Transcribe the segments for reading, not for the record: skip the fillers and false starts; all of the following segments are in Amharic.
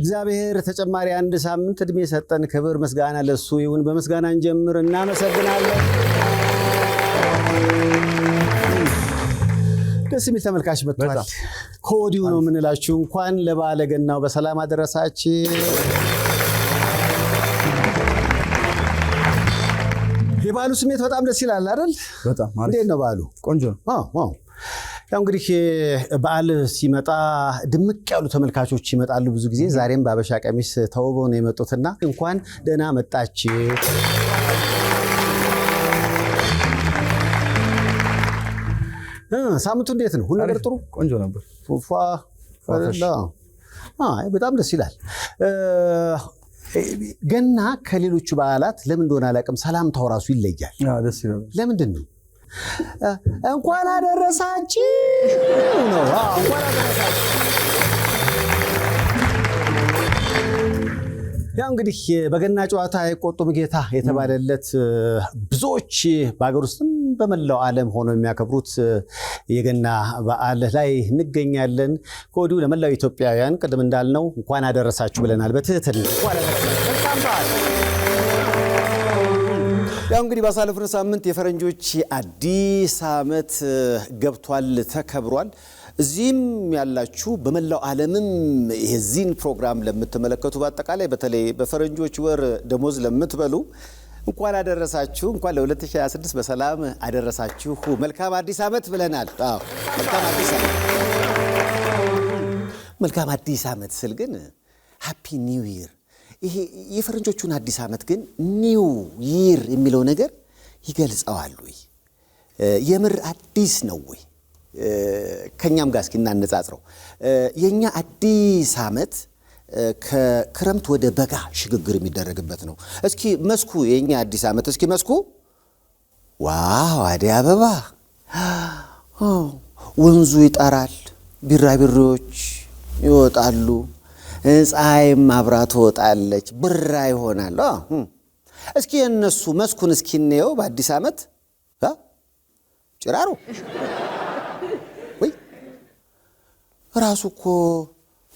እግዚአብሔር ተጨማሪ አንድ ሳምንት እድሜ ሰጠን። ክብር ምስጋና ለሱ ይሁን። በምስጋና እንጀምር። እናመሰግናለን። ደስ የሚል ተመልካች መጥቷል። ከወዲሁ ነው የምንላችሁ እንኳን ለበዓለ ገናው በሰላም አደረሳችሁ። የበዓሉ ስሜት በጣም ደስ ይላል አይደል? በጣም አሪፍ። እንዴት ነው በዓሉ? ቆንጆ ነው። ዋው ያው እንግዲህ በዓል ሲመጣ ድምቅ ያሉ ተመልካቾች ይመጣሉ ብዙ ጊዜ። ዛሬም በአበሻ ቀሚስ ተውበው ነው የመጡትና እንኳን ደህና መጣችሁ። ሳምንቱ እንዴት ነው? ሁሉ ነገር ጥሩ? ቆንጆ ነበር። ፉፋ በጣም ደስ ይላል። ገና ከሌሎቹ በዓላት ለምን እንደሆነ አላውቅም፣ ሰላምታው ራሱ ይለያል። ደስ ይላል። ለምንድን ነው? እንኳን አደረሳችሁ ነው። እንኳን አደረሳችሁ። ያው እንግዲህ በገና ጨዋታ አይቆጡም ጌታ የተባለለት ብዙዎች በአገር ውስጥም በመላው ዓለም ሆነው የሚያከብሩት የገና በዓል ላይ እንገኛለን። ከወዲሁ ለመላው ኢትዮጵያውያን ቅድም እንዳልነው እንኳን አደረሳችሁ ብለናል። በትህትና እንኳን አደረሳችሁ። ያው እንግዲህ ባሳለፍነው ሳምንት የፈረንጆች አዲስ ዓመት ገብቷል፣ ተከብሯል። እዚህም ያላችሁ በመላው ዓለምም የዚህን ፕሮግራም ለምትመለከቱ በአጠቃላይ በተለይ በፈረንጆች ወር ደሞዝ ለምትበሉ እንኳን አደረሳችሁ። እንኳን ለ2026 በሰላም አደረሳችሁ። መልካም አዲስ ዓመት ብለናል። መልካም አዲስ ዓመት። መልካም አዲስ ዓመት ስል ግን ሃፒ ኒው ይር። ይሄ የፈረንጆቹን አዲስ ዓመት ግን ኒው ይር የሚለው ነገር ይገልጸዋል ወይ? የምር አዲስ ነው ወይ? ከኛም ጋር እስኪ እናነጻጽረው። የኛ አዲስ ዓመት ከክረምት ወደ በጋ ሽግግር የሚደረግበት ነው። እስኪ መስኩ የኛ አዲስ ዓመት እስኪ መስኩ ዋው አደይ አበባ፣ ወንዙ ይጠራል፣ ቢራቢሮዎች ይወጣሉ፣ ፀሐይም አብራ ትወጣለች፣ ብራ ይሆናል። እስኪ የነሱ መስኩን እስኪ እንየው በአዲስ ዓመት ጭራሮ ወይ ራሱ እኮ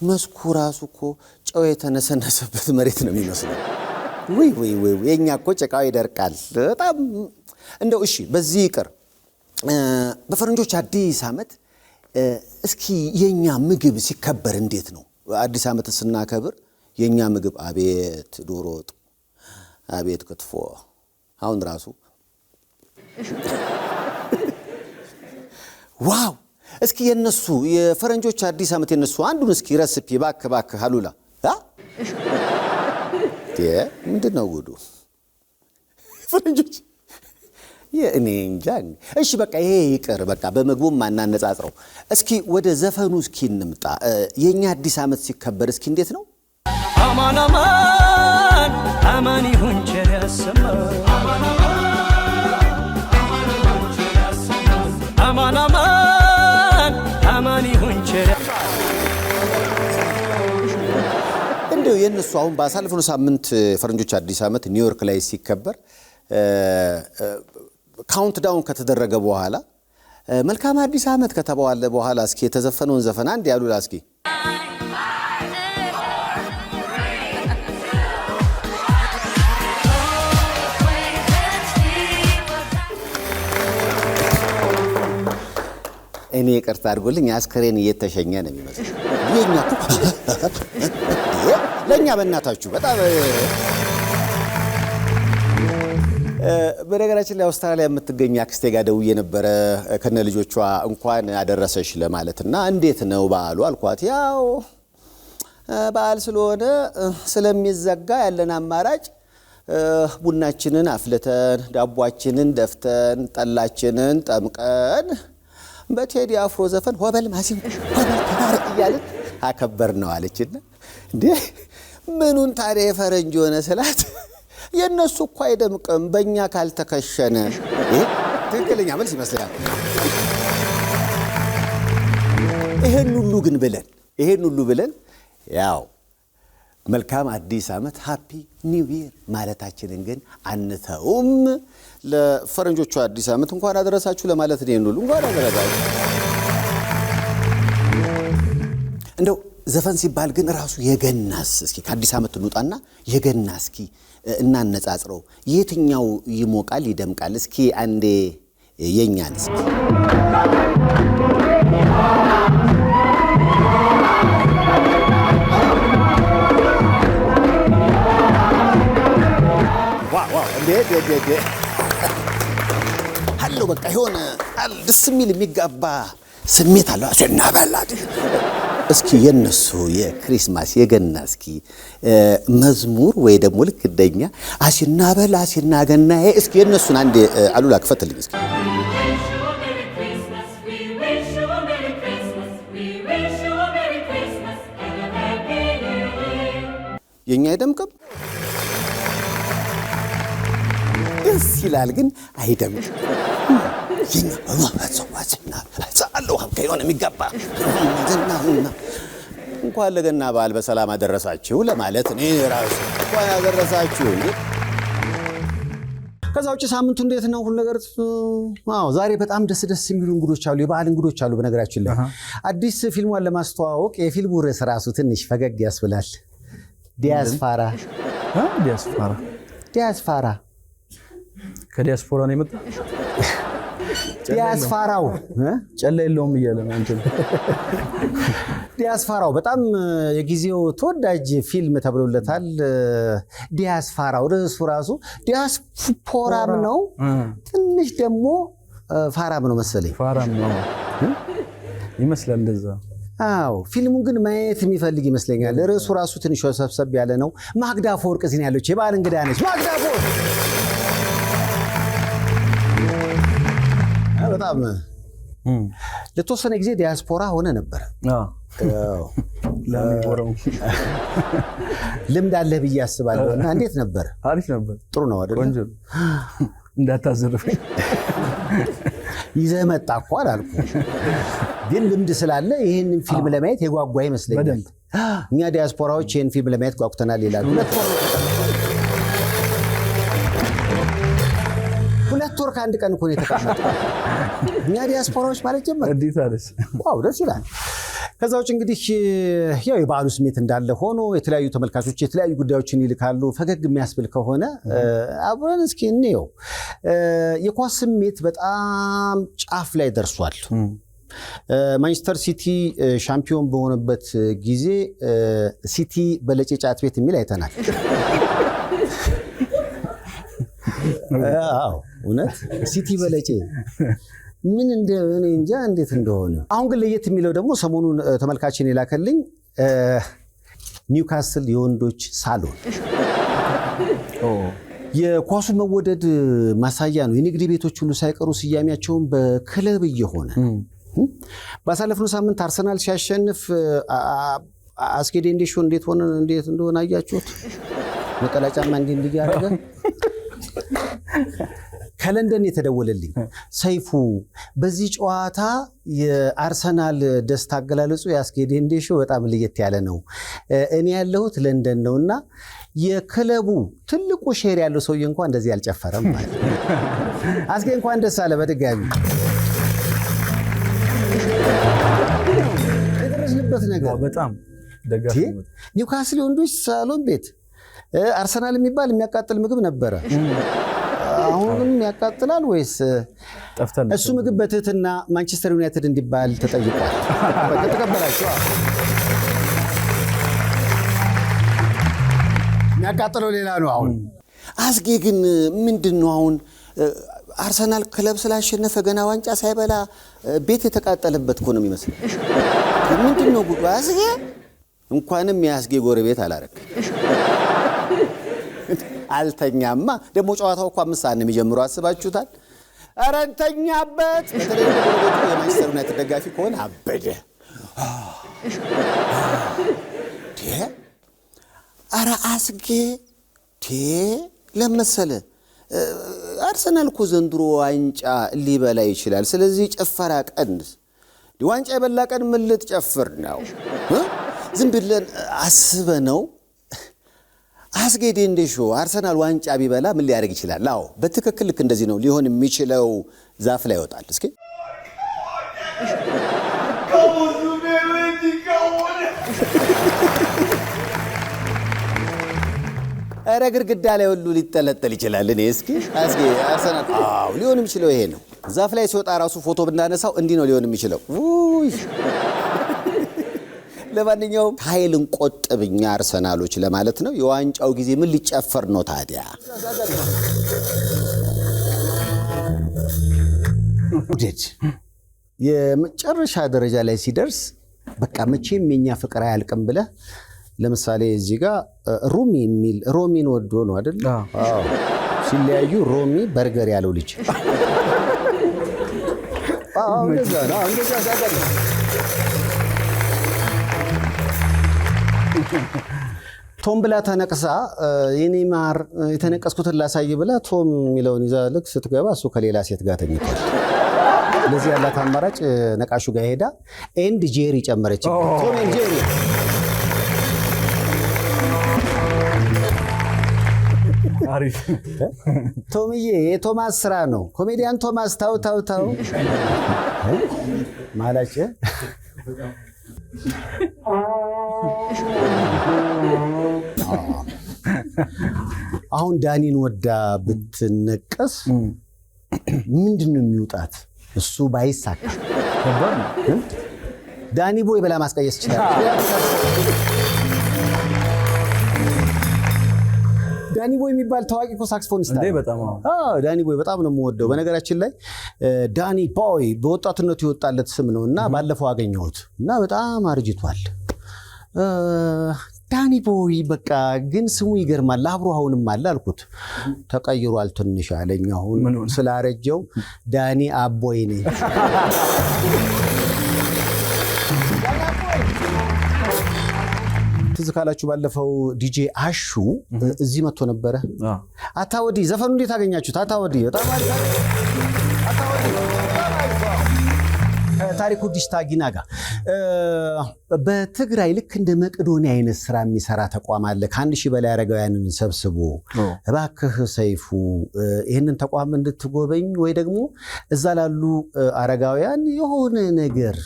መስኩ ራሱ እኮ ጨው የተነሰነሰበት መሬት ነው የሚመስለው። ወይ የኛ እኮ ጭቃው ይደርቃል በጣም። እንደው እሺ በዚህ ይቅር። በፈረንጆች አዲስ ዓመት እስኪ የኛ ምግብ ሲከበር እንዴት ነው? አዲስ ዓመት ስናከብር የኛ ምግብ አቤት ዶሮ ወጥ፣ አቤት ክትፎ። አሁን ራሱ ዋው። እስኪ የነሱ የፈረንጆች አዲስ ዓመት የነሱ አንዱን እስኪ ረሲፒ ባክ አሉላ ምንድን ነው ጉዱ? ፈረንጆች እኔ እንጃ። እሺ በቃ ይሄ ይቅር። በቃ በምግቡም ማናነጻጽረው። እስኪ ወደ ዘፈኑ እስኪ እንምጣ። የኛ አዲስ ዓመት ሲከበር እስኪ እንዴት ነው? አማን አማን አማን ይሁን ቸር ያሰማን፣ አማን አማን አማን ይሁን ቸር። እንደው የነሱ አሁን ባሳለፍነው ሳምንት ፈረንጆች አዲስ ዓመት ኒውዮርክ ላይ ሲከበር ካውንት ዳውን ከተደረገ በኋላ መልካም አዲስ ዓመት ከተባለ በኋላ እስኪ የተዘፈነውን ዘፈን አንድ ያሉላ እስኪ እኔ ይቅርታ አድርጎልኝ አስከሬን እየተሸኘ ነው የሚመስለው። የኛ ለኛ በእናታችሁ በጣም በነገራችን ላይ አውስትራሊያ የምትገኝ አክስቴ ጋር ደውዬ ነበረ ከነ ልጆቿ እንኳን አደረሰሽ ለማለትና እንዴት ነው በዓሉ አልኳት። ያው በዓል ስለሆነ ስለሚዘጋ ያለን አማራጭ ቡናችንን አፍልተን ዳቧችንን ደፍተን ጠላችንን ጠምቀን በቴዲ አፍሮ ዘፈን ወበል ማሲንቆ ወበል ተናረ እያልን አከበር ነው አለችና እንዴ ምኑን ታዲያ የፈረንጅ ሆነ ስላት የነሱ እኮ አይደምቅም በእኛ ካልተከሸነ። ትክክለኛ መልስ ይመስላል። ይሄን ሁሉ ብለን ያው መልካም አዲስ ዓመት ሃፒ ኒው ይር ማለታችንን ግን አንተውም። ለፈረንጆቹ አዲስ ዓመት እንኳን አደረሳችሁ ለማለት ነው። ሁሉ እንኳን አደረሳችሁ። እንደው ዘፈን ሲባል ግን ራሱ የገናስ እስኪ ከአዲስ ዓመት እንውጣና የገና እስኪ እናነጻጽረው የትኛው ይሞቃል ይደምቃል እስኪ አንዴ የኛን እስኪ ዋው እንዴ አሎ በቃ ይሆነ ደስ የሚል የሚጋባ ስሜት አለው አስናበላት እስኪ የነሱ የክሪስማስ የገና እስኪ መዝሙር ወይ ደግሞ ልክ እንደኛ አስናበላ አስናገናዬ እስኪ የነሱን አንዴ አሉላ ክፈትልኝ እስኪ የኛ አይደምቅም ደስ ይላል ግን አይደምቅም የኛ ወሰዋስና አለው ከሆነ የሚጋባ እንኳን ለገና በዓል በሰላም አደረሳችሁ ለማለት እኔ ራሱ እንኳን አደረሳችሁ እንዴ ከዛው ሳምንቱ እንዴት ነው ሁሉ ነገር ዛሬ በጣም ደስ የሚሉ እንግዶች አሉ የበዓል እንግዶች አሉ በነገራችን ላይ አዲስ ፊልሙን ለማስተዋወቅ የፊልሙ ርዕስ ራሱ ትንሽ ፈገግ ያስብላል ዲያስፖራ ከዲያስፖራ ነው የመጣ ዲያስፖራው ጨላ የለውም እያለ ነው እንትን ዲያስፖራው በጣም የጊዜው ተወዳጅ ፊልም ተብሎለታል ዲያስፖራው ራሱ ዲያስፖራም ነው ትንሽ ደግሞ ፋራም ነው መሰለኝ ፋራም ነው ይመስላል እንደዛ ፊልሙን ግን ማየት የሚፈልግ ይመስለኛል ርዕሱ ራሱ ትንሽ ሰብሰብ ያለ ነው ማግዳ አፈወርቅ እዚህ ያለች የበዓል እንግዳ ነች ማግዳ አፈወርቅ በጣም ለተወሰነ ጊዜ ዲያስፖራ ሆነ ነበር ልምድ አለህ ብዬ አስባለሁና እንዴት ነበር አሪፍ ነበር ጥሩ ነው አይደል ቆንጆ እንዳታዘርፈኝ ይዘህ መጣ እኮ አላልኩም ግን ልምድ ስላለ ይሄንን ፊልም ለማየት የጓጓ ይመስለኛል እኛ ዲያስፖራዎች ይሄን ፊልም ለማየት ጓጉተናል ይላሉ ሁለት ወር ከአንድ ቀን እኮ ነው የተቀመጠው እኛ ዲያስፖራዎች ማለት ጀመረ እንዴት አለስ ዋው ደስ ይላል ከዛው እንግዲህ ያው የበዓሉ ስሜት እንዳለ ሆኖ የተለያዩ ተመልካቾች የተለያዩ ጉዳዮችን ይልካሉ ፈገግ የሚያስብል ከሆነ አብረን እስኪ እንየው የኳስ ስሜት በጣም ጫፍ ላይ ደርሷል ማንቸስተር ሲቲ ሻምፒዮን በሆነበት ጊዜ ሲቲ በለጨ ጫት ቤት የሚል አይተናል እውነት ሲቲ በለጨ ምን እንደሆነ እንጃ እንዴት እንደሆነ አሁን ግን ለየት የሚለው ደግሞ ሰሞኑን ተመልካችን የላከልኝ ኒውካስል የወንዶች ሳሎን የኳሱ መወደድ ማሳያ ነው የንግድ ቤቶች ሁሉ ሳይቀሩ ስያሜያቸውን በክለብ እየሆነ ባሳለፍነው ሳምንት አርሰናል ሲያሸንፍ አስጌ ዴንዴሾ እንዴት እንደሆነ አያችሁት ነጠላ ጫማ እንዲህ ያደረገ ከለንደን የተደወለልኝ ሰይፉ በዚህ ጨዋታ የአርሰናል ደስታ አገላለጹ የአስጌ ዴንዴሾ በጣም ለየት ያለ ነው እኔ ያለሁት ለንደን ነውና የክለቡ ትልቁ ሼር ያለው ሰውዬ እንኳን እንደዚህ አልጨፈረም ማለት አስጌ እንኳን ደስ አለ በድጋሚ የደረስንበት ነገር በጣም ደጋፊ ኒውካስል የወንዶች ሳሎን ቤት አርሰናል የሚባል የሚያቃጥል ምግብ ነበረ አሁንም ያቃጥላል ወይስ ጠፍተል እሱ ምግብ በትህትና ማንቸስተር ዩናይትድ እንዲባል ተጠይቋል ተቀበላችሁ የሚያቃጥለው ሌላ ነው አሁን አስጌ ግን ምንድነው አሁን አርሰናል ክለብ ስላሸነፈ ገና ዋንጫ ሳይበላ ቤት የተቃጠለበት እኮ ነው የሚመስለው ምንድነው ጉዱ አስጌ እንኳንም ያስጌ ጎረቤት አላረክ አልተኛማ ደግሞ ጨዋታው እኮ 5 ሰዓት ነው የሚጀምረው አስባችሁታል አረንተኛበት በተለይ የማንቸስተር ዩናይትድ ደጋፊ ከሆነ አበደ አረ አስጌ ለምሳሌ አርሰናል እኮ ዘንድሮ ዋንጫ ሊበላ ይችላል ስለዚህ ጨፈራ ቀንስ ዋንጫ የበላ ቀን ምን ልትጨፍር ነው ዝም ብለን አስበነው አስጌ ዴንዴሾ አርሰናል ዋንጫ ቢበላ ምን ሊያደርግ ይችላል አዎ በትክክል ልክ እንደዚህ ነው ሊሆን የሚችለው ዛፍ ላይ ይወጣል እስኪ ኧረ ግድግዳ ላይ ሁሉ ሊጠለጠል ይችላል። እኔ እስኪ አርሰናል ሊሆን የሚችለው ይሄ ነው። ዛፍ ላይ ሲወጣ ራሱ ፎቶ ብናነሳው እንዲህ ነው ሊሆን የሚችለው። ለማንኛውም ኃይልን ቆጥብኛ አርሰናሎች ለማለት ነው። የዋንጫው ጊዜ ምን ሊጨፈር ነው ታዲያ? ውደድ የመጨረሻ ደረጃ ላይ ሲደርስ በቃ መቼም የኛ ፍቅር አያልቅም ብለህ ለምሳሌ እዚህ ጋር ሩሚ የሚል ሮሚን ወዶ ነው አይደል? አዎ ሲለያዩ ሮሚ በርገር ያለው ልጅ እንደዛ ነው። ቶም ብላ ተነቅሳ የኔ ማር የተነቀስኩትን ላሳይ ብላ ቶም የሚለውን ይዛ ልክ ስትገባ እሱ ከሌላ ሴት ጋር ተኝቷል። ለዚህ ያላት አማራጭ ነቃሹ ጋር ሄዳ ኤንድ ጄሪ ጨመረች። ቶም ኤንድ ጄሪ አሪፍ ቶምዬ የቶማስ ስራ ነው። ኮሜዲያን ቶማስ ታው ማላጭ አሁን ዳኒን ወዳ ብትነቀስ ምንድነው የሚውጣት? እሱ ባይሳካ ዳኒ ቦይ ብላ ማስቀየስ ይችላል። ዳኒ ቦይ የሚባል ታዋቂ እኮ ሳክስፎኒስት እንዴ በጣም ዳኒ ቦይ በጣም ነው የምወደው። በነገራችን ላይ ዳኒ ቦይ በወጣትነቱ የወጣለት ስም ነው እና ባለፈው አገኘሁት እና በጣም አርጅቷል። ዳኒ ቦይ በቃ ግን ስሙ ይገርማል። አብሮ አሁንም አለ አልኩት። ተቀይሯል ትንሽ አለኝ። አሁን ስላረጀው ዳኒ አቦይ ነኝ። ትዝ ካላችሁ ባለፈው ዲጄ አሹ እዚህ መጥቶ ነበረ። አታወዲ ዘፈኑ እንዴት አገኛችሁት? አታወዲ በጣም አሪፍ ታሪኩ ዲሽታ ጊናጋ በትግራይ ልክ እንደ መቅዶኒያ አይነት ስራ የሚሰራ ተቋም አለ። ከ1000 በላይ አረጋውያንን ሰብስቦ እባክህ ሰይፉ ይሄንን ተቋም እንድትጎበኝ ወይ ደግሞ እዛ ላሉ አረጋውያን የሆነ ነገር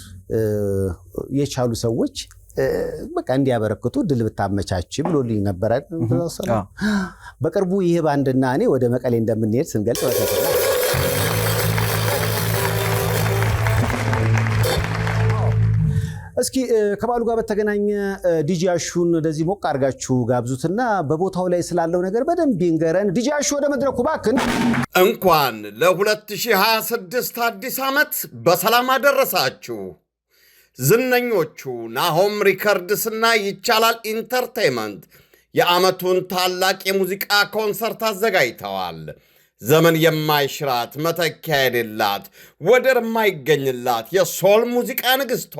የቻሉ ሰዎች በቃ እንዲያበረክቱ ድል ብታመቻች ብሎልኝ ነበር። በቅርቡ ይሄ ባንድና እኔ ወደ መቀሌ እንደምንሄድ ስንገልጽ ወተተና እስኪ ከባሉ ጋር በተገናኘ ዲጂ አሹን እንደዚህ ሞቅ አድርጋችሁ ጋብዙትና በቦታው ላይ ስላለው ነገር በደንብ ይንገረን። ዲጂ አሹ ወደ መድረኩ ባክን። እንኳን ለ2026 አዲስ ዓመት በሰላም አደረሳችሁ። ዝነኞቹ ናሆም ሪከርድስና ይቻላል ኢንተርቴይመንት የዓመቱን ታላቅ የሙዚቃ ኮንሰርት አዘጋጅተዋል። ዘመን የማይሽራት መተኪያ የሌላት ወደር የማይገኝላት የሶል ሙዚቃ ንግሥቷ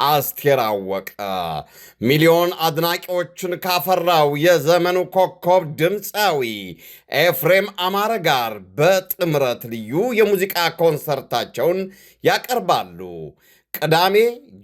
አስቴር አወቀ ሚሊዮን አድናቂዎችን ካፈራው የዘመኑ ኮከብ ድምፃዊ ኤፍሬም አማረ ጋር በጥምረት ልዩ የሙዚቃ ኮንሰርታቸውን ያቀርባሉ። ቅዳሜ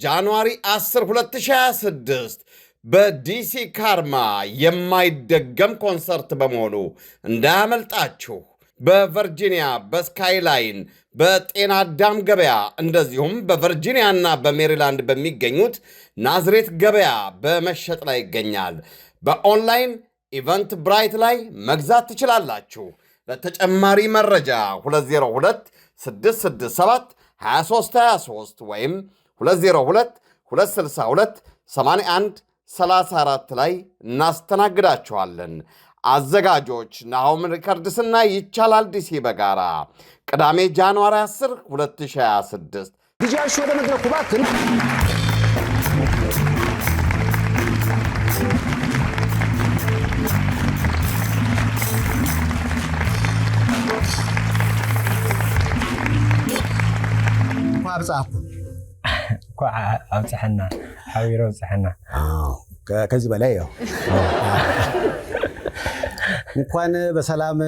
ጃንዋሪ 10 2026 በዲሲ ካርማ የማይደገም ኮንሰርት በመሆኑ እንዳያመልጣችሁ። በቨርጂኒያ በስካይላይን በጤና አዳም ገበያ እንደዚሁም በቨርጂኒያና በሜሪላንድ በሚገኙት ናዝሬት ገበያ በመሸጥ ላይ ይገኛል። በኦንላይን ኢቨንት ብራይት ላይ መግዛት ትችላላችሁ። ለተጨማሪ መረጃ 202-667-2323 ወይም 202-262-8134 ላይ እናስተናግዳችኋለን። አዘጋጆች ናሆም ሪከርድስና ይቻላል ዲሲ በጋራ ቅዳሜ ጃንዋሪ 10 2026 ዲጂ አሹ ወደ መድረኩ ባክን። አብጻኩ አብጻሐና ሐዊሮ አብጻሐና ከዚህ በላይ ያው እንኳን በሰላም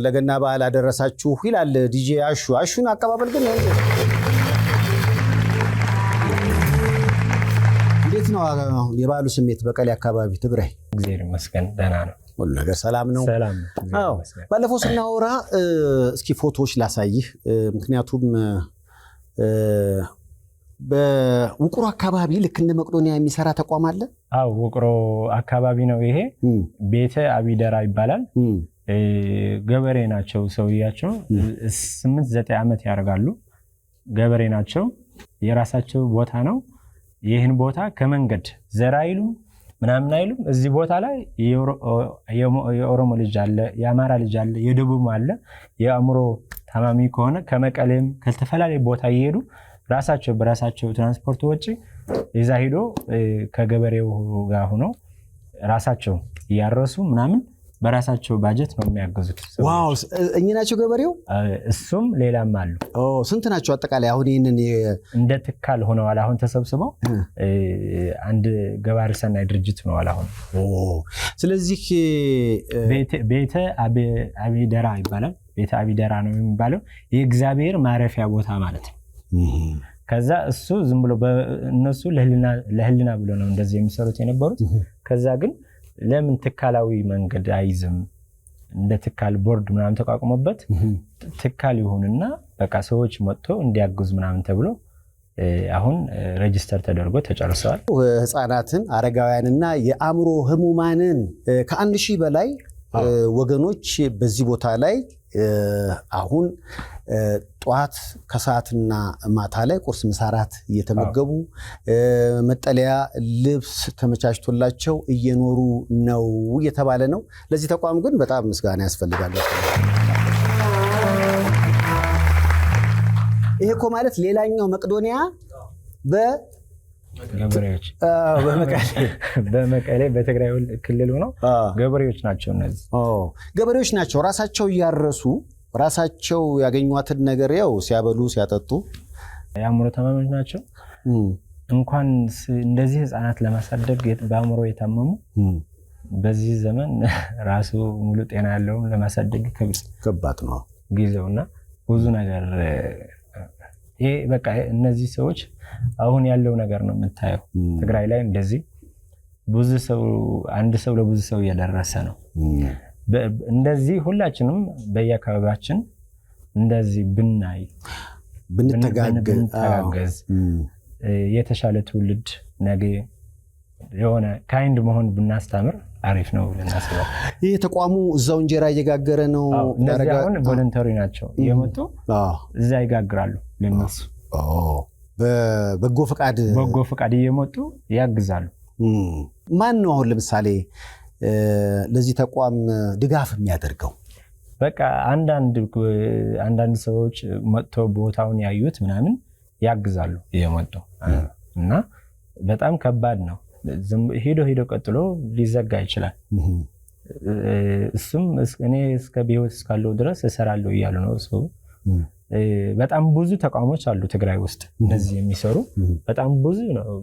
ለገና በዓል አደረሳችሁ ይላል ዲጂ አሹ። አሹን አቀባበል ግን እንዴት ነው የበዓሉ ስሜት በቀሌ አካባቢ ትግራይ? እግዚአብሔር ይመስገን ደህና ነው። ሁሉ ነገር ሰላም ነው። ሰላም አዎ ባለፈው ስናወራ እስኪ ፎቶዎች ላሳይህ። ምክንያቱም በውቁሩ አካባቢ ልክ እንደ መቅዶኒያ የሚሰራ ተቋም አለ። አው ውቅሮ አካባቢ ነው ይሄ ቤተ አቢደራ ይባላል ገበሬ ናቸው ሰውያቸው 8-9 ዓመት ያርጋሉ ገበሬ ናቸው የራሳቸው ቦታ ነው ይሄን ቦታ ከመንገድ ዘራይሉ ምናምን አይሉም እዚህ ቦታ ላይ የኦሮሞ ልጅ አለ የአማራ ልጅ አለ የደቡብ አለ የአምሮ ታማሚ ከሆነ ከመቀሌም ከተፈላላይ ቦታ ይሄዱ ራሳቸው በራሳቸው ትራንስፖርት ወጪ ይዛ ሄዶ ከገበሬው ጋር ሆኖ ራሳቸው ያረሱ ምናምን በራሳቸው ባጀት ነው የሚያገዙት ዋው እኛናቸው ገበሬው እሱም ሌላም አሉ ስንት ናቸው አጠቃላይ አሁን ይሄንን እንደ ትካል ሆነዋል አሁን ተሰብስበው አንድ ገባር ሰናይ ድርጅት ሆነዋል አሁን ስለዚህ ቤተ አቢደራ ይባላል ቤተ አቢደራ ነው የሚባለው የእግዚአብሔር ማረፊያ ቦታ ማለት ነው ከዛ እሱ ዝም ብሎ በእነሱ ለህልና ብሎ ነው እንደዚህ የሚሰሩት የነበሩት ከዛ ግን ለምን ትካላዊ መንገድ አይዝም እንደ ትካል ቦርድ ምናምን ተቋቁሞበት ትካል ይሁንና በቃ ሰዎች መጥቶ እንዲያግዙ ምናምን ተብሎ አሁን ሬጂስተር ተደርጎ ተጨርሰዋል ህፃናትን አረጋውያንና የአእምሮ ህሙማንን ከ1000 በላይ ወገኖች በዚህ ቦታ ላይ አሁን ጧት ከሰዓትና ማታ ላይ ቁርስ ምሳራት እየተመገቡ መጠለያ ልብስ ተመቻችቶላቸው እየኖሩ ነው እየተባለ ነው ለዚህ ተቋም ግን በጣም ምስጋና ያስፈልጋል ይሄ እኮ ማለት ሌላኛው መቅዶኒያ ገበሬዎች በመቀሌ በትግራይ ክልል ሆነው ገበሬዎች ናቸው እነዚህ ገበሬዎች ናቸው ራሳቸው ያረሱ ራሳቸው ያገኙዋትን ነገር ያው ሲያበሉ ሲያጠጡ ያምሮ ተማመን ናቸው እንኳን እንደዚህ ህፃናት ለማሳደግ በአምሮ የታመሙ በዚህ ዘመን ራሱ ሙሉ ጤና ያለው ለማሳደግ ከባድ ነው ጊዜውና ብዙ ነገር ይሄ በቃ እነዚህ ሰዎች አሁን ያለው ነገር ነው የምታየው ትግራይ ላይ እንደዚህ ብዙ ሰው አንድ ሰው ለብዙ ሰው እየደረሰ ነው እንደዚህ ሁላችንም በየአካባቢያችን እንደዚህ ብናይ ብንተጋገዝ የተሻለ ትውልድ ነገ የሆነ ካይንድ መሆን ብናስተምር አሪፍ ነው ለናስባው ይሄ ተቋሙ እዛው እንጀራ እየጋገረ ነው ያረጋውን ቮለንተሪ ናቸው የመጡ እዛ ይጋግራሉ ለነሱ በጎ ፈቃድ እየመጡ ያግዛሉ ማን ነው አሁን ለምሳሌ ለዚህ ተቋም ድጋፍ የሚያደርገው በቃ አንዳንድ ሰዎች መጥቶ ቦታውን ያዩት ምናምን ያግዛሉ እየመጡ እና በጣም ከባድ ነው ሄዶ ቀጥሎ ሊዘጋ ይችላል እሱም እኔ እስከ ቢሆን እስካለው ድረስ እሰራለሁ እያሉ ነው ሰው በጣም ብዙ ተቋሞች አሉ ትግራይ ውስጥ እንደዚህ የሚሰሩ በጣም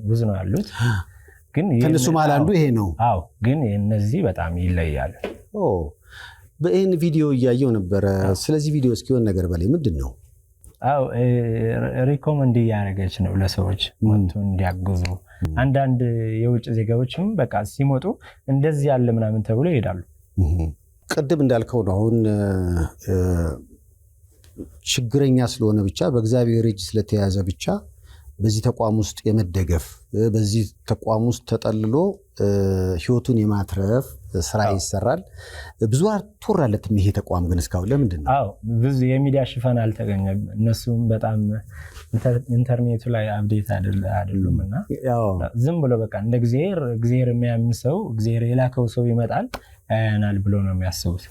ብዙ ነው ያሉት ግን ከነሱ ማለት አንዱ ይሄ ነው አዎ ግን እነዚህ በጣም ይለያሉ በእን ቪዲዮ እያየው ነበር ስለዚህ ቪዲዮ እስኪሆን ነገር በላይ ምንድነው አዎ ሪኮመንድ ያደረገች ነው ለሰዎች ወጥቶ እንዲያግዙ አንዳንድ የውጭ ዜጋዎችም በቃ ሲሞቱ እንደዚህ ያለ ምናምን ተብሎ ይሄዳሉ ቅድም እንዳልከው ነው አሁን ችግረኛ ስለሆነ ብቻ በእግዚአብሔር እጅ ስለተያዘ ብቻ በዚህ ተቋም ውስጥ የመደገፍ በዚህ ተቋም ውስጥ ተጠልሎ ህይወቱን የማትረፍ ስራ ይሰራል ብዙ አትወራለትም ይሄ ተቋም ግን እስካሁን ለምንድን ነው አዎ ብዙ የሚዲያ ሽፋን አልተገኘም እነሱም በጣም ኢንተርኔቱ ላይ አፕዴት አይደሉምና ዝም ብሎ በቃ እንደ እግዚአብሔር የሚያምን ሰው እግዚአብሔር የላከው ሰው ይመጣል ያናል ብሎ ነው የሚያስቡት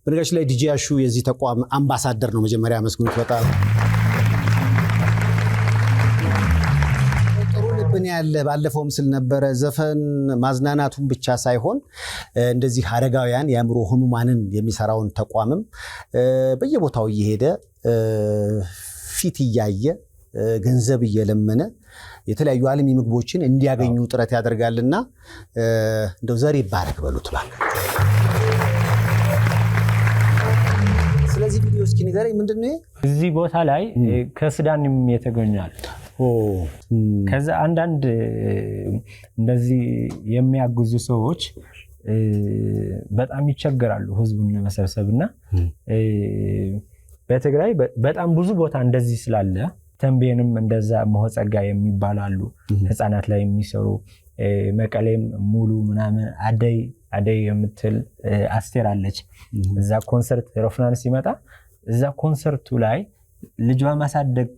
በነገራችን ላይ ዲጂ አሹ የዚህ ተቋም አምባሳደር ነው መጀመሪያ መስጉት በጣም ምን ያለ ባለፈው ምስል ነበረ ዘፈን ማዝናናቱን ብቻ ሳይሆን እንደዚህ አረጋውያን የአእምሮ ህሙማንን የሚሰራውን ተቋምም በየቦታው እየሄደ ፊት እያየ ገንዘብ እየለመነ የተለያዩ ዓለም ምግቦችን እንዲያገኙ ጥረት ያደርጋልና እንደው ዘር ይባረክ በሉት ባክ ስለዚህ ቪዲዮ እስኪ ንገረኝ ምንድነው እዚህ ቦታ ላይ ከሱዳንም የተገኛል ከዛ አንዳንድ እንደዚህ የሚያግዙ ሰዎች በጣም ይቸገራሉ ህዝቡን ለመሰብሰብና በትግራይ በጣም ብዙ ቦታ እንደዚህ ስላለ ተንቤንም እንደዛ መሆጸጋ የሚባላሉ ህፃናት ላይ የሚሰሩ መቀሌም ሙሉ ምናምን አደይ የምትል አስቴር አለች። እዛ ኮንሰርት ሮፍናን ሲመጣ እዛ ኮንሰርቱ ላይ ልጇ ማሳደግ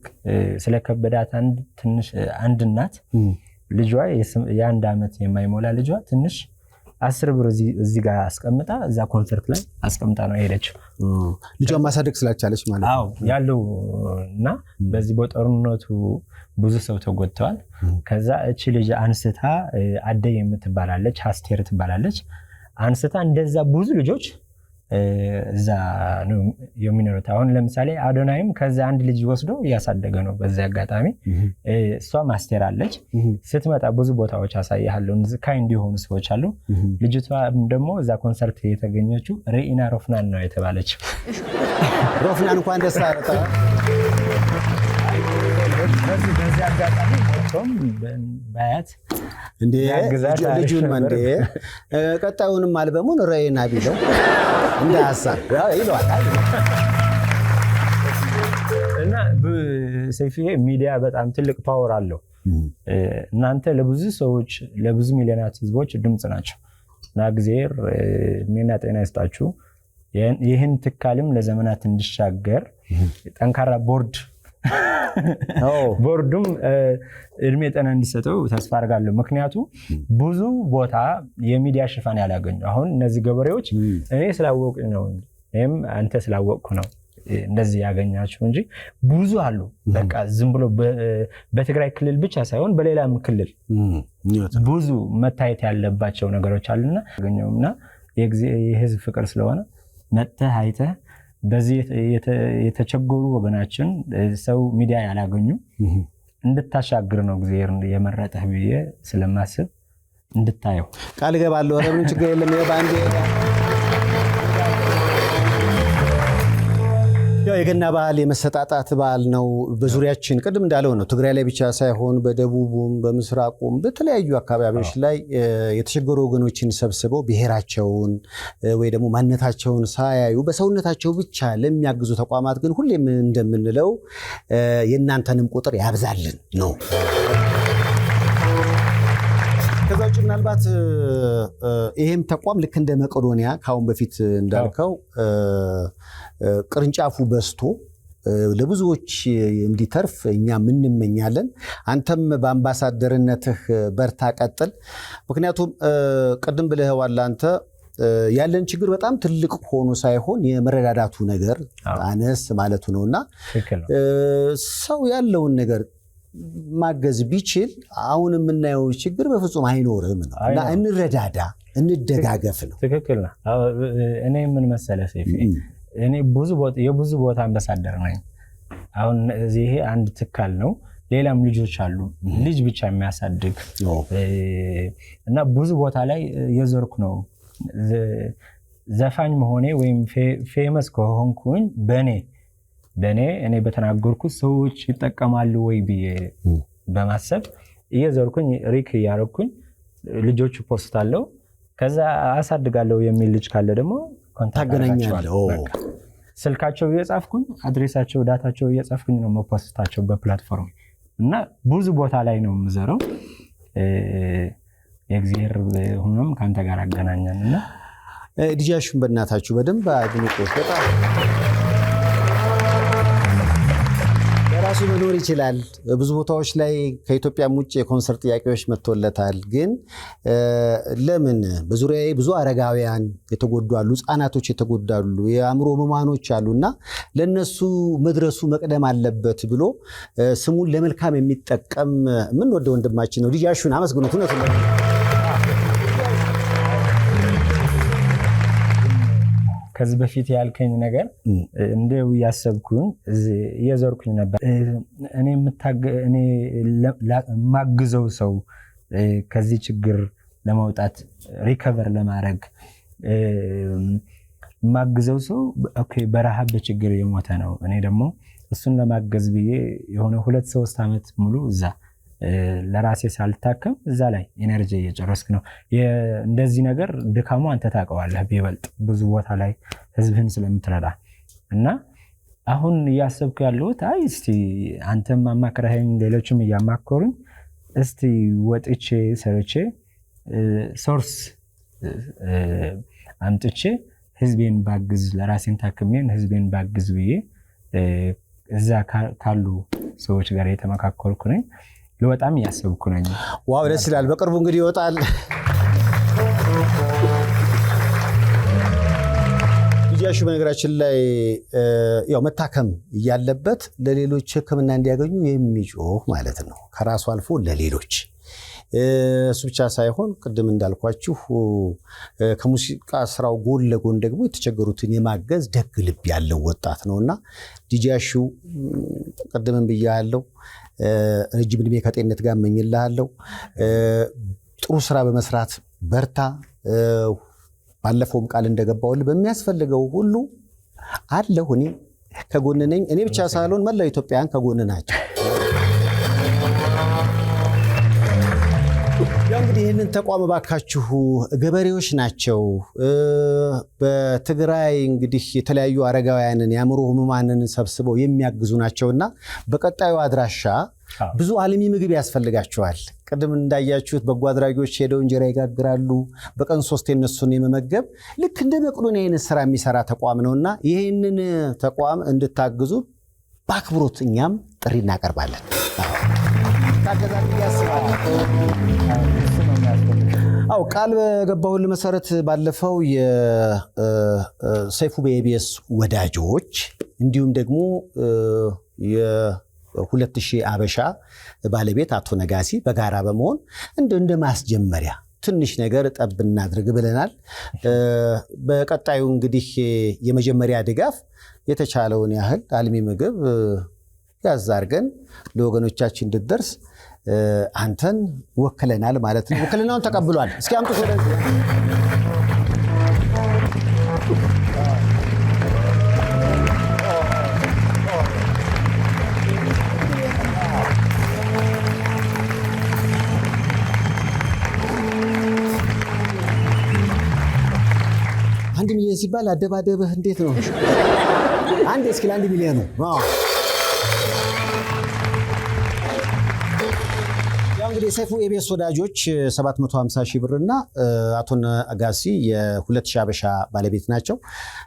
ስለከበዳት አንድ እናት ልጇ የ1 ዓመት የማይሞላ ልጇ ትንሽ 10 ብር እዚህ ጋር አስቀምጣ እዛ ኮንሰርት ላይ አስቀምጣ ነው ሄደችው። ልጇን ማሳደግ ስላልቻለች ማለት ነው። አዎ ያለው እና በዚህ በጦርነቱ ብዙ ሰው ተጎድተዋል። ከዛ እቺ ልጅ አንስታ አደይ የምትባላለች አስቴር ትባላለች አንስታ እንደዛ ብዙ ልጆች እዛ ነው የሚኖሩት። አሁን ለምሳሌ አዶናይም ከዛ አንድ ልጅ ወስዶ እያሳደገ ነው። በዚህ አጋጣሚ እሷ አስቴር አለች። ስትመጣ ብዙ ቦታዎች አሳያለሁ። ካይንድ የሆኑ ሰዎች አሉ። ልጅቷ ደግሞ እዛ ኮንሰርት የተገኘችው ሬኢና ሮፍናን ነው የተባለችው። ሮፍናን እንኳን ደስ አለህ። በዚህ አጋጣሚ ሞቶም ባያት እንዴ ልጁን እንዴ ቀጣዩንም አልበሙን ሬኢና ቢለው እንደ ሀሳብ ይለዋል። እና ሰይፍዬ ሚዲያ በጣም ትልቅ ፓወር አለው። እናንተ ለብዙ ሰዎች ለብዙ ሚሊዮናት ህዝቦች ድምፅ ናቸው እና እግዚአብሔር እድሜና ጤና ይስጣችሁ። ይህን ትካልም ለዘመናት እንዲሻገር ጠንካራ ቦርዱም እድሜ ጤና እንዲሰጠው ተስፋ አድርጋለሁ። ምክንያቱም ብዙ ቦታ የሚዲያ ሽፋን ያላገኙ አሁን እነዚህ ገበሬዎች እኔ ስላወቁ ነው እኔም አንተ ስላወቅኩ ነው እንደዚህ ያገኛቸው እንጂ ብዙ አሉ። በቃ ዝም ብሎ በትግራይ ክልል ብቻ ሳይሆን በሌላም ክልል ብዙ መታየት ያለባቸው ነገሮች አሉና ያገኘውና የህዝብ ፍቅር ስለሆነ መጥተህ አይተህ በዚህ የተቸገሩ ወገናችን ሰው ሚዲያ ያላገኙ እንድታሻግር ነው እግዚአብሔር የመረጠህ ብዬ ስለማስብ እንድታየው ቃል ገባለሁ። ኧረ ምን ችግር የለም። ባንዴ ያው የገና በዓል የመሰጣጣት በዓል ነው። በዙሪያችን ቅድም እንዳለው ነው ትግራይ ላይ ብቻ ሳይሆን በደቡቡም በምስራቁም በተለያዩ አካባቢዎች ላይ የተቸገሩ ወገኖችን ሰብስበው ብሔራቸውን ወይ ደግሞ ማንነታቸውን ሳያዩ በሰውነታቸው ብቻ ለሚያግዙ ተቋማት ግን ሁሌም እንደምንለው የእናንተንም ቁጥር ያብዛልን ነው። ከዛ ውጭ ምናልባት ይሄም ተቋም ልክ እንደ መቄዶንያ ካሁን በፊት እንዳልከው ቅርንጫፉ በስቶ ለብዙዎች እንዲተርፍ እኛም እንመኛለን። አንተም በአምባሳደርነትህ በርታ፣ ቀጥል። ምክንያቱም ቅድም ብለህዋል አንተ ያለን ችግር በጣም ትልቅ ሆኖ ሳይሆን የመረዳዳቱ ነገር አነስ ማለቱ ነውና ሰው ያለውን ነገር ማገዝ ቢችል አሁን የምናየው ችግር በፍጹም አይኖርም ነው እና እንረዳዳ፣ እንደጋገፍ ነው። ትክክል ነው። እኔ ምን መሰለህ ሰይፍ እኔ የብዙ ቦታ አምባሳደር ነኝ። አሁን እዚህ አንድ ትካል ነው፣ ሌላም ልጆች አሉ ልጅ ብቻ የሚያሳድግ እና ብዙ ቦታ ላይ የዞርኩ ነው። ዘፋኝ መሆኔ ወይም ፌመስ ከሆንኩኝ እኔ በተናገርኩት ሰዎች ይጠቀማሉ ወይ ብዬ በማሰብ እየዞርኩኝ ሪክ እያረኩኝ ልጆች ፖስት አለው ከዛ አሳድጋለሁ የሚል ልጅ ካለ ደግሞ ታገናኛለህ። ስልካቸው እየጻፍኩኝ አድሬሳቸው ዳታቸው እየጻፍኩኝ ነው መፖስታቸው በፕላትፎርም እና ብዙ ቦታ ላይ ነው የምዘረው። የእግዚአብሔር ሆኖም ካንተ ጋር አገናኛልና ዲጃሹን በእናታችሁ በደንብ አድንቆት። በጣም በራሱ መኖር ይችላል። ብዙ ቦታዎች ላይ ከኢትዮጵያም ውጭ የኮንሰርት ጥያቄዎች መጥቶለታል። ግን ለምን በዙሪያዬ ብዙ አረጋውያን የተጎዱ አሉ፣ ህፃናቶች የተጎዱ አሉ፣ የአእምሮ ህሙማኖች አሉና ለነሱ መድረሱ መቅደም አለበት ብሎ ስሙን ለመልካም የሚጠቀም የምንወደው ወንድማችን ነው። ዲጃሹን አመስግኑት። እውነት ነው። ከዚህ በፊት ያልከኝ ነገር እንደው ያሰብኩኝ እየዞርኩኝ ነበር። እኔ ማግዘው ሰው ከዚህ ችግር ለማውጣት ሪከቨር ለማድረግ ማግዘው ሰው ኦኬ በረሃብ በችግር የሞተ ነው። እኔ ደግሞ እሱን ለማገዝ ብዬ የሆነ 2-3 ዓመት ሙሉ እዛ ለራሴ ሳልታከም እዛ ላይ ኤነርጂ እየጨረስክ ነው። እንደዚህ ነገር ድካሙ አንተ ታውቀዋለህ ቢበልጥ ብዙ ቦታ ላይ ህዝብህን ስለምትረዳ እና አሁን እያሰብኩ ያለሁት እስቲ አንተም አማክረኸኝ ሌሎችም እያማከሩኝ እስቲ ወጥቼ ሰርቼ ሶርስ አምጥቼ ህዝቤን ባግዝ ለራሴን ታክሜን ህዝቤን ባግዝ ብዬ እዛ ካሉ ሰዎች ጋር የተመካከርኩ ነኝ። ለወጣም ያሰብኩ ነኝ። ዋው ደስ ይላል። በቅርቡ እንግዲህ ይወጣል። ዲጂያሹ በነገራችን ላይ ያው መታከም ያለበት ለሌሎች ህክምና እንዲያገኙ የሚጮህ ማለት ነው። ከራሱ አልፎ ለሌሎች እሱ ብቻ ሳይሆን ቅድም እንዳልኳችሁ ከሙዚቃ ስራው ጎን ለጎን ደግሞ የተቸገሩትን የማገዝ ደግ ልብ ያለው ወጣት ነውና ዲጂያሹ ቅድምም ብያለሁ፣ ረጅም ዕድሜ ከጤንነት ጋር እመኝልሃለሁ። ጥሩ ስራ በመስራት በርታ። ባለፈውም ቃል እንደገባሁልህ በሚያስፈልገው ሁሉ አለሁ፣ እኔ ከጎን ነኝ። እኔ ብቻ ሳልሆን መላው ኢትዮጵያውያን ከጎን ናቸው። ያው እንግዲህ ይህንን ተቋም ባካችሁ ገበሬዎች ናቸው። በትግራይ እንግዲህ የተለያዩ አረጋውያንን የአእምሮ ህሙማንን ሰብስበው የሚያግዙ ናቸውና በቀጣዩ አድራሻ ብዙ አልሚ ምግብ ያስፈልጋቸዋል። ቅድም እንዳያችሁት በጎ አድራጊዎች ሄደው እንጀራ ይጋግራሉ። በቀን 3 የነሱን የመመገብ ልክ እንደ መቅዶኒያ አይነት ስራ የሚሰራ ተቋም ነውና ይህንን ተቋም እንድታግዙ በአክብሮት እኛም ጥሪ እናቀርባለን። አው ቃል በገባሁልህ መሰረት ባለፈው የሰይፉ በኢቢኤስ ወዳጆች እንዲሁም ደግሞ የ2000 አበሻ ባለቤት አቶ ነጋሲ በጋራ በመሆን እንደ ማስጀመሪያ ትንሽ ነገር ጠብ እናድርግ ብለናል። በቀጣዩ እንግዲህ የመጀመሪያ ድጋፍ የተቻለውን ያህል አልሚ ምግብ ያዛርገን ለወገኖቻችን እንድትደርስ አንተን ወክለናል ማለት ነው። ወክለናውን ተቀብሏል። እስኪ አምጡ ወደ አንድ ሚሊዮን ሲባል አደባደብህ እንዴት ነው? አንድ እስኪ ለአንድ ሚሊዮን ነው። ያው እንግዲህ የሰይፉ ኢቢኤስ ወዳጆች 750 ሺህ ብርና አቶ ነጋሲ የ2000 አበሻ ባለቤት ናቸው።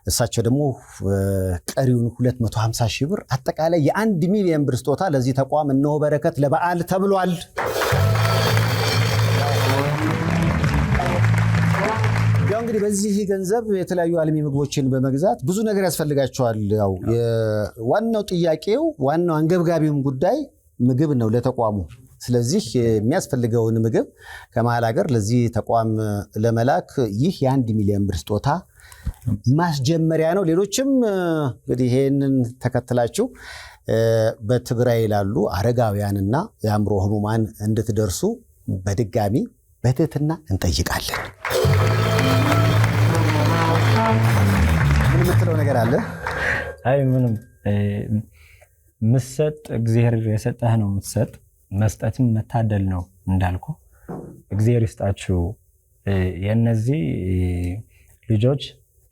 እሳቸው ደግሞ ቀሪውን 250 ሺህ ብር አጠቃላይ የ1 ሚሊዮን ብር ስጦታ ለዚህ ተቋም እነሆ በረከት ለበዓል ተብሏል። ያው እንግዲህ በዚህ ገንዘብ የተለያዩ አልሚ ምግቦችን በመግዛት ብዙ ነገር ያስፈልጋቸዋል። ያው ዋናው ጥያቄው ዋናው አንገብጋቢውም ጉዳይ ምግብ ነው ለተቋሙ። ስለዚህ የሚያስፈልገውን ምግብ ከመሃል ሀገር ለዚህ ተቋም ለመላክ ይህ የ1 ሚሊዮን ብር ስጦታ ማስጀመሪያ ነው። ሌሎችም እንግዲህ ይሄንን ተከትላችሁ በትግራይ ላሉ አረጋውያንና የአእምሮ ህሙማን እንድትደርሱ በድጋሚ በትህትና እንጠይቃለን። ምን የምትለው ነገር አለ? አይ ምንም ምሰጥ እግዚአብሔር የሰጠህ ነው የምትሰጥ። መስጠትም መታደል ነው እንዳልኩ እግዚአብሔር ይስጣችሁ። የነዚህ ልጆች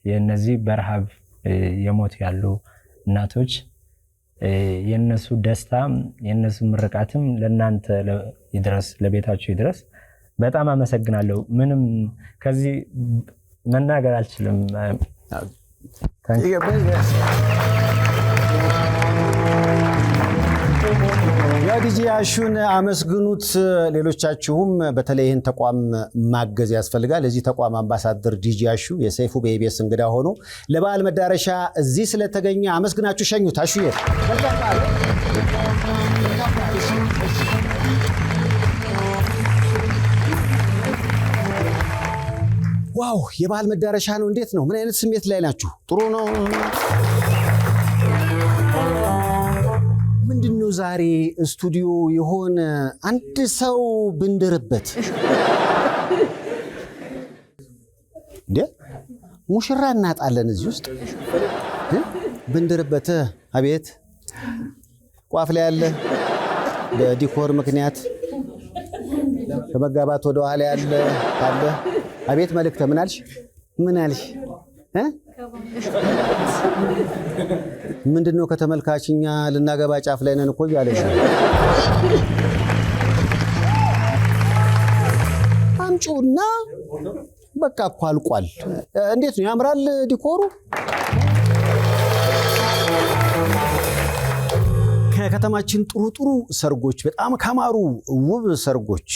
የነዚህ በረሃብ የሞት ያሉ እናቶች የነሱ ደስታ የነሱ ምርቃትም ለናንተ ይድረስ፣ ለቤታችሁ ይድረስ። በጣም አመሰግናለሁ። ምንም ከዚህ መናገር አልችልም። ያው ዲጂያሹን አመስግኑት። ሌሎቻችሁም በተለይ ይህን ተቋም ማገዝ ያስፈልጋል። ለዚህ ተቋም አምባሳደር ዲጂያሹ የሰይፉ በኢቢኤስ እንግዳ ሆኖ ለበዓል መዳረሻ እዚህ ስለተገኘ አመስግናችሁ ሸኙት። አሹዬ ዋው የበዓል መዳረሻ ነው። እንዴት ነው? ምን አይነት ስሜት ላይ ናችሁ? ጥሩ ነው? ምንድነው ዛሬ ስቱዲዮ የሆነ አንድ ሰው ብንድርበት እንዴ? ሙሽራ እናጣለን እዚህ ውስጥ ብንድርበት። አቤት ቋፍ ላይ ያለ በዲኮር ምክንያት ከመጋባት ወደ ኋላ ያለ ካለ አቤት መልእክተ ምን አልሽ? ምን አልሽ? ምንድነው ከተመልካችኛ ልናገባ ጫፍ ላይ ነን እኮ ያለሽ ታወጪውና በቃ እኮ አልቋል። እንዴት ነው ያምራል ዲኮሩ? ከከተማችን ጥሩ ሰርጎች በጣም ካማሩ ውብ ሰርጎች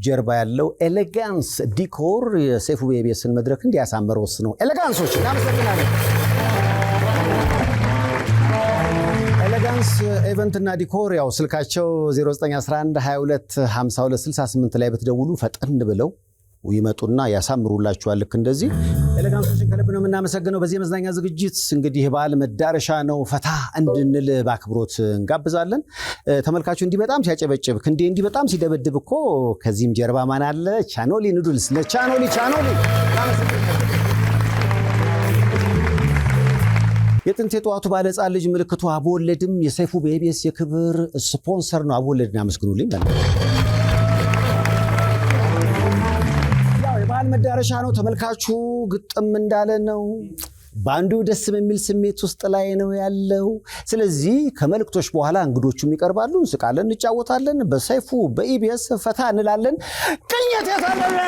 ጀርባ ያለው ኤሌጋንስ ዲኮር የሰይፉ በኢቢኤስን መድረክ እንዲያሳምረው ነው። ኤሌጋንሶች እናመሰግናለን። ኤሌጋንስ ኢቨንት እና ዲኮር ያው ስልካቸው 0911225268 ላይ ብትደውሉ ፈጠን ብለው ይመጡና ያሳምሩላችኋል። ልክ እንደዚህ ኤሌጋንሶችን ከልብ ነው የምናመሰግነው። በዚህ የመዝናኛ ዝግጅት እንግዲህ በዓል መዳረሻ ነው፣ ፈታ እንድንል በአክብሮት እንጋብዛለን። ተመልካቹ እንዲህ በጣም ሲያጨበጭብ እንዲህ በጣም ሲደበድብ እኮ ከዚህም ጀርባ ማን አለ? ቻኖሊ ኑድልስ ለቻኖሊ የጥንት የጠዋቱ ባለሕፃን ልጅ ምልክቱ አቦወለድም የሰይፉ በኢቢኤስ የክብር ስፖንሰር ነው። አቦወለድን አመስግኑልኝ። የበዓል መዳረሻ ነው። ተመልካቹ ግጥም እንዳለ ነው። ባንዱ ደስ በሚል ስሜት ውስጥ ላይ ነው ያለው። ስለዚህ ከመልእክቶች በኋላ እንግዶቹም ይቀርባሉ፣ እንስቃለን፣ እንጫወታለን። በሰይፉ በኢቢኤስ ፈታ እንላለን። ቅኝት የታለለ